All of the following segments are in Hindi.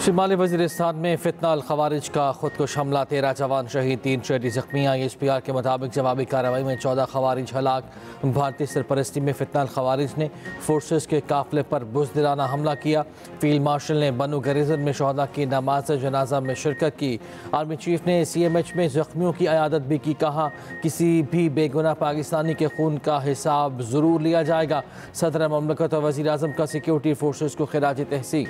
शिमाली वज़ीरिस्तान में फितना खवारिज का खुदकुश हमला, 13 जवान शहीद, 3 शहरी जख्मी। IHPR के मुताबिक जवाबी कार्रवाई में 14 खवारिज हलाक। भारतीय सरपरस्ती में फितना खवारिज ने फोर्सेस के काफिले पर बुज़दिलाना हमला किया। फील्ड मार्शल ने बनू गरीजन में शहदा की नमाज जनाजा में शिरकत की। आर्मी चीफ ने CMH में जख्मियों की अयादत भी की। कहा, किसी भी बेगुनाह पाकिस्तानी के खून का हिसाब ज़रूर लिया जाएगा। सदर ममलकत और वज़ीर आज़म का सिक्योरिटी फोर्सेस को खिराज तहसीन।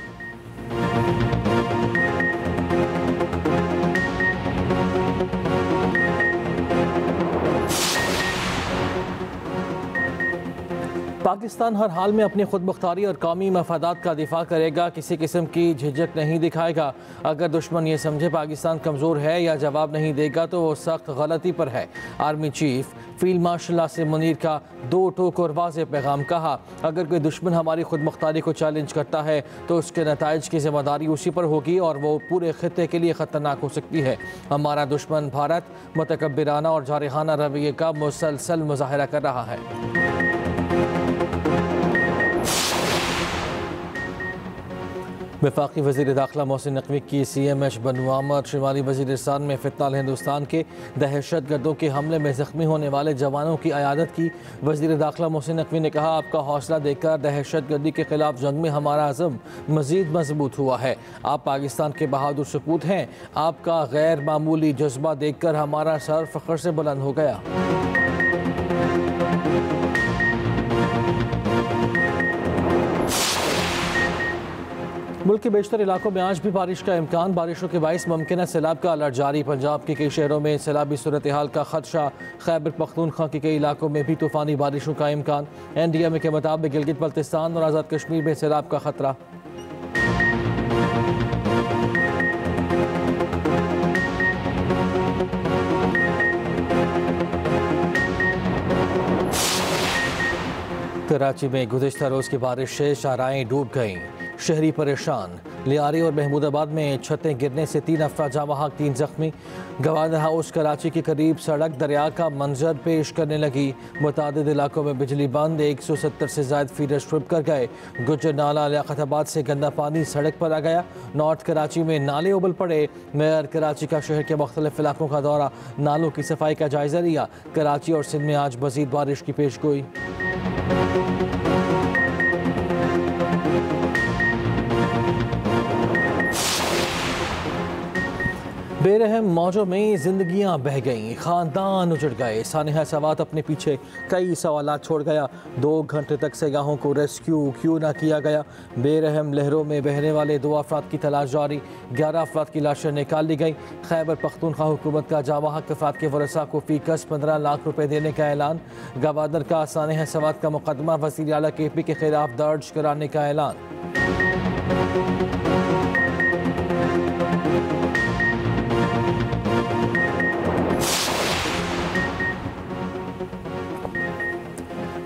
पाकिस्तान हर हाल में अपनी खुद मुख्तारी और कौमी मफादात का दिफा करेगा, किसी किस्म की झिझक नहीं दिखाएगा। अगर दुश्मन ये समझे पाकिस्तान कमज़ोर है या जवाब नहीं देगा तो वो सख्त गलती पर है। Army chief field marshal Asim Munir का 2 टोक और वाज़ेह पैगाम। कहा, अगर कोई दुश्मन हमारी खुद मुख्तारी को चैलेंज करता है तो उसके नताइज की जिम्मेदारी उसी पर होगी और वो पूरे खित्ते के लिए ख़तरनाक हो सकती है। हमारा दुश्मन भारत मुतकब्बिराना और जारहाना रवैये का मुसलसल मुजाहरा कर रहा है। वफाकी वज़ीर दाखिला मोहसिन नकवी की CMH बनवामर शिमाली वज़ीरिस्तान में फितना हिंदुस्तान के दहशत गर्दों के हमले में ज़ख्मी होने वाले जवानों की अयादत की। वज़ीर दाखिला मोहसिन नकवी ने कहा, आपका हौसला देखकर दहशत गर्दी के खिलाफ जंग में हमारा अज़म मज़ीद मजबूत हुआ है। आप पाकिस्तान के बहादुर सपूत हैं। आपका गैर मामूली जज्बा देख कर हमारा सर फ़ख्र से बुलंद हो गया। मुल्क के बेशतर इलाकों में आज भी बारिश का इम्कान। बारिशों के बाइस मुमकिन सैलाब का अलर्ट जारी। पंजाब के कई शहरों में सैलाबी सूरत हाल का खदशा। खैबर पख्तूनख्वा के कई इलाकों में भी तूफ़ानी बारिशों का इम्कान। NDMA के मुताबिक गिलगित बल्तिस्तान और आज़ाद कश्मीर में सैलाब का खतरा। कराची में गुज़िश्ता रोज़ की बारिश से शाहराएं डूब गईं, शहरी परेशान। लियारी और महमूदाबाद में छतें गिरने से 3 अफराद जाँ बहक, 3 जख्मी। गवर्नर हाउस कराची के करीब सड़क दरिया का मंजर पेश करने लगी। मुतादिद इलाकों में बिजली बंद, 170 से ज़ायद फीडर स्ट्रिप कर गए। गुज्जर नाला लियाकताबाद से गंदा पानी सड़क पर आ गया। नॉर्थ कराची में नाले उबल पड़े। मेयर कराची का शहर के मुख्तलिफ इलाकों का दौरा, नालों की सफाई का जायजा लिया। कराची और सिंध में आज मज़ीद बारिश की पेशगोई। बेरहम मौजों में जिंदगियां बह गईं, खानदान उजड़ गए। सानिहा सवात अपने पीछे कई सवालात छोड़ गया। 2 घंटे तक सयाहों को रेस्क्यू क्यों ना किया गया। बेरहम लहरों में बहने वाले 2 अफराद की तलाश जारी। 11 अफराद की लाशें निकाल ली गई। खैबर पख्तूनख्वा हुकूमत का जावाहक अफराद के वरसा को फीकस 15 लाख रुपए देने का ऐलान। गवर्नर का सानिहा सवात का मुकदमा वज़ीर आला KP के खिलाफ दर्ज कराने का ऐलान।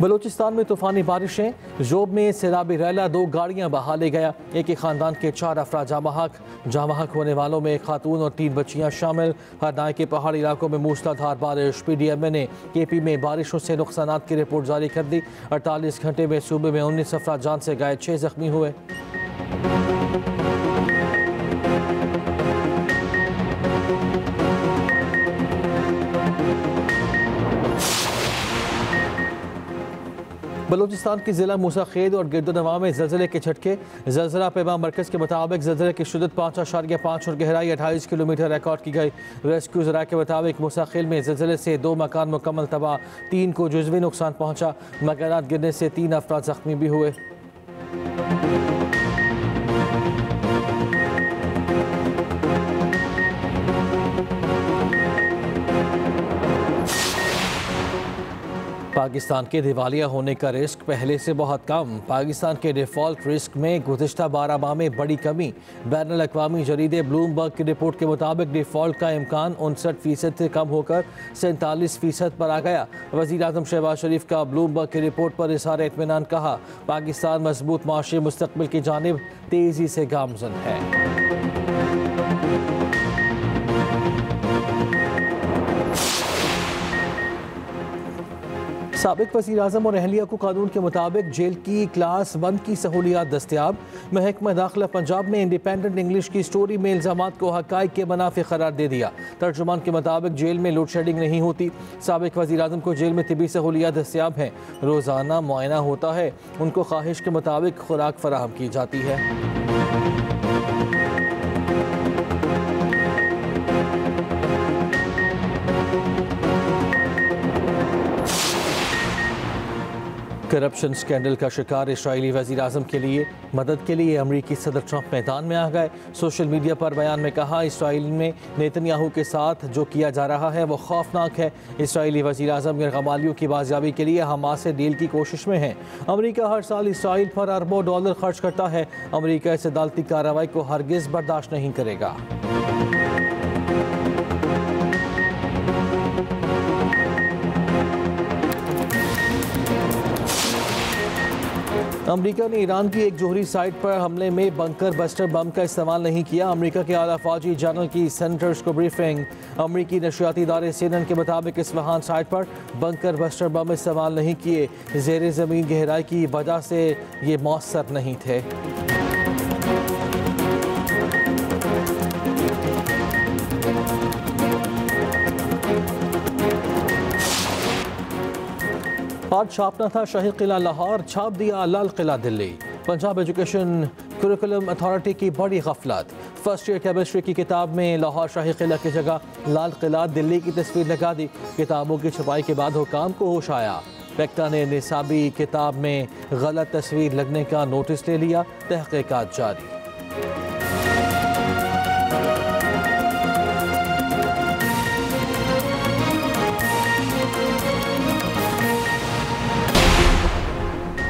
बलूचिस्तान में तूफ़ानी बारिशें, जोब में सैलाबी रैला, 2 गाड़ियां बहा ले गया। एक ही खानदान के 4 अफराद जामहक होने वालों में खातून और 3 बच्चियां शामिल। हरनाई के पहाड़ी इलाकों में मूसलाधार बारिश। PDMA ने KP में बारिशों से नुकसानात की रिपोर्ट जारी कर दी। 48 घंटे में सूबे में 19 अफराद जान से गए, 6 जख्मी हुए। बलूचिस्तान की ज़िला मूसा खेद और गिरदोनवा में ज़लज़ले के झटके। ज़लज़ला पैमा मरकज़ के मुताबिक ज़लज़ले की शिद्दत 5.5 और गहराई 28 किलोमीटर रिकॉर्ड की गई। रेस्क्यू ज़रा के मुताबिक मूसा खेल में ज़लज़ले से 2 मकान मुकम्मल तबाह, 3 को जुज़वी नुकसान पहुँचा। मकानात गिरने से 3 अफराद ज़ख्मी भी हुए। पाकिस्तान के दिवालिया होने का रिस्क पहले से बहुत कम। पाकिस्तान के डिफ़ॉल्ट रिस्क में गुज़िश्ता 12 माह में बड़ी कमी। बैनुल अक़वामी जरीदे ब्लूमबर्ग की रिपोर्ट के मुताबिक डिफ़ॉल्ट का इम्कान 59% से कम होकर 47% पर आ गया। वज़ीर आज़म शहबाज शरीफ का ब्लूमबर्ग की रिपोर्ट पर इज़हार इत्मीनान। कहा, पाकिस्तान मजबूत माशी मुस्तक़बिल की जानिब तेज़ी से गामज़न है। साबिक वज़ीर आज़म और अहलिया को कानून के मुताबिक जेल की क्लास 1 की सहूलियात दस्तियाब। महकमा दाखिला पंजाब ने इंडिपेंडेंट इंग्लिश की स्टोरी में इल्ज़ामात को हक़ाइक़ के मुनाफी करार दे दिया। तर्जुमान के मुताबिक जेल में लोड शेडिंग नहीं होती। साबिक वज़ीर आज़म को जेल में तिबी सहूलियात दस्तियाब हैं। रोज़ाना मुआयना होता है। उनको ख्वाहिश के मुताबिक खुराक फराहम की जाती है। करप्शन स्कैंडल का शिकार इसराइली वज़ीर आज़म के लिए मदद के लिए अमरीकी सदर ट्रंप मैदान में आ गए। सोशल मीडिया पर बयान में कहा, इसराइल में नेतन्याहू के साथ जो किया जा रहा है वो खौफनाक है। इसराइली वज़ीर आज़म यरगमालियों की बाजियाबी के लिए हमास से डील की कोशिश में है। अमरीका हर साल इसराइल पर अरबों डॉलर खर्च करता है। अमरीका इस अदालती कार्रवाई को हरगिज़ बर्दाश्त नहीं करेगा। अमरीका ने ईरान की एक जोहरी साइट पर हमले में बंकर बस्टर बम का इस्तेमाल नहीं किया। अमरीका के आला फौजी जनरल की सेनेटर्स को ब्रीफिंग। अमरीकी नशरियाती इदारे CNN के मुताबिक इस्फहान साइट पर बंकर बस्टर बम इस्तेमाल नहीं किए। ज़ेर ज़मीन गहराई की वजह से ये मौसर नहीं थे। आज छापना था शाही किला लाहौर, छाप दिया Lal Qila Delhi. Punjab education curriculum authority की बड़ी गफलत। फर्स्ट ईयर केमिस्ट्री की किताब में लाहौर शाही किला की जगह लाल किला दिल्ली की तस्वीर लगा दी। किताबों की छपाई के बाद हुकाम को होश आया। पेक्टा ने निसाबी किताब में गलत तस्वीर लगने का नोटिस ले लिया। तहकीकात जारी।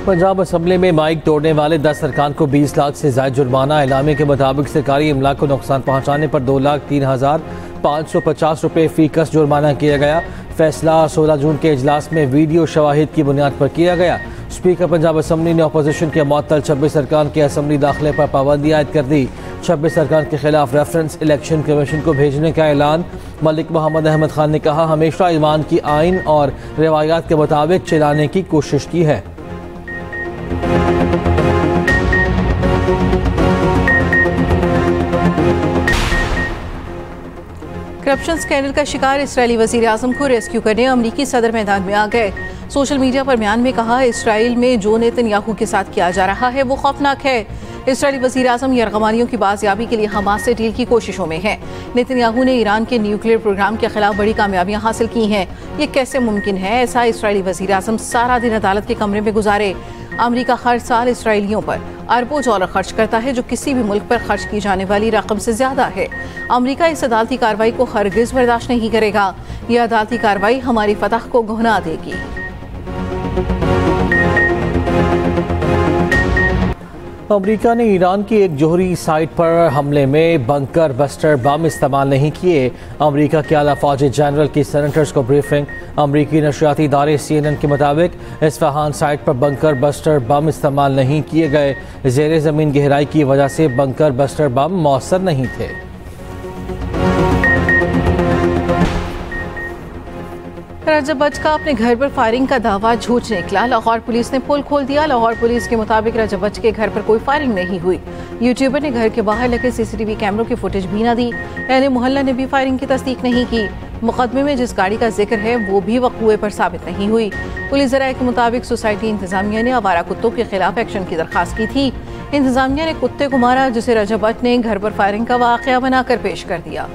पंजाब असम्बली में माइक तोड़ने वाले 10 अरकान को 20 लाख से ज़ायद जुर्माना। इलामे के मुताबिक सरकारी इमलाक को नुकसान पहुँचाने पर 2,03,550 रुपये फी कस जुर्माना किया गया। फैसला 16 जून के इजलास में वीडियो शवाहिद की बुनियाद पर किया गया। स्पीकर पंजाब असम्बली ने अपोजिशन के मुअत्तल 26 अरकान के असम्बली दाखिले पर पाबंदी आयद कर दी। 26 अरकान के खिलाफ रेफरेंस इलेक्शन कमीशन को भेजने का ऐलान। मलिक मोहम्मद अहमद खान ने कहा, हमेशा ईमान की आइन और रिवायात के मुताबिक चलाने की कोशिश की है। करप्शन स्कैंडल का शिकार इसराइली वज़ीर आज़म को रेस्क्यू करने अमरीकी सदर मैदान में आ गए। सोशल मीडिया पर बयान में कहा, इसराइल में जो नेतन्याहू के साथ किया जा रहा है वो खौफनाक है। इसराइली वज़ीर आज़म यरगमालियों की बाजियाबी के लिए हमास से डील की कोशिशों में है। नेतन्याहू ने ईरान के न्यूक्लियर प्रोग्राम के खिलाफ बड़ी कामयाबियां हासिल की हैं। ये कैसे मुमकिन है? ऐसा इसराइली वज़ीर आज़म सारा दिन अदालत के कमरे में गुजारे। अमरीका हर साल इसराइलियों पर अरबों डॉलर खर्च करता है, जो किसी भी मुल्क पर खर्च की जाने वाली रकम से ज्यादा है। अमरीका इस अदालती कार्रवाई को हरगिज बर्दाश्त नहीं करेगा। यह अदालती कार्रवाई हमारी फतह को गुहना देगी। अमरीका ने ईरान की एक जोहरी साइट पर हमले में बंकर बस्टर बम इस्तेमाल नहीं किए। अमरीका के आला फौजी जनरल की सेनेटर्स को ब्रीफिंग। अमरीकी नशरियाती इदारे CNN के मुताबिक इस्फहान साइट पर बंकर बस्टर बम इस्तेमाल नहीं किए गए। ज़ेर ज़मीन गहराई की वजह से बंकर बस्टर बम मौसर नहीं थे। रजब बच का अपने घर पर फायरिंग का दावा झूठ निकला। लाहौर पुलिस ने पोल खोल दिया। लाहौर पुलिस के मुताबिक रजब बच के घर पर कोई फायरिंग नहीं हुई। यूट्यूबर ने घर के बाहर लगे CCTV कैमरों की फुटेज भी न दी। अहले मोहल्ला ने भी फायरिंग की तस्दीक नहीं की। मुकदमे में जिस गाड़ी का जिक्र है वो भी वक़ूए पर साबित नहीं हुई। पुलिस ज़राए के मुताबिक सोसाइटी इंतजामिया ने आवारा कुत्तों के खिलाफ एक्शन की दरख्वास्त की थी। इंतजामिया ने कुत्ते को मारा, जिसे रजब बच ने घर पर फायरिंग का वाक़या बनाकर पेश कर दिया।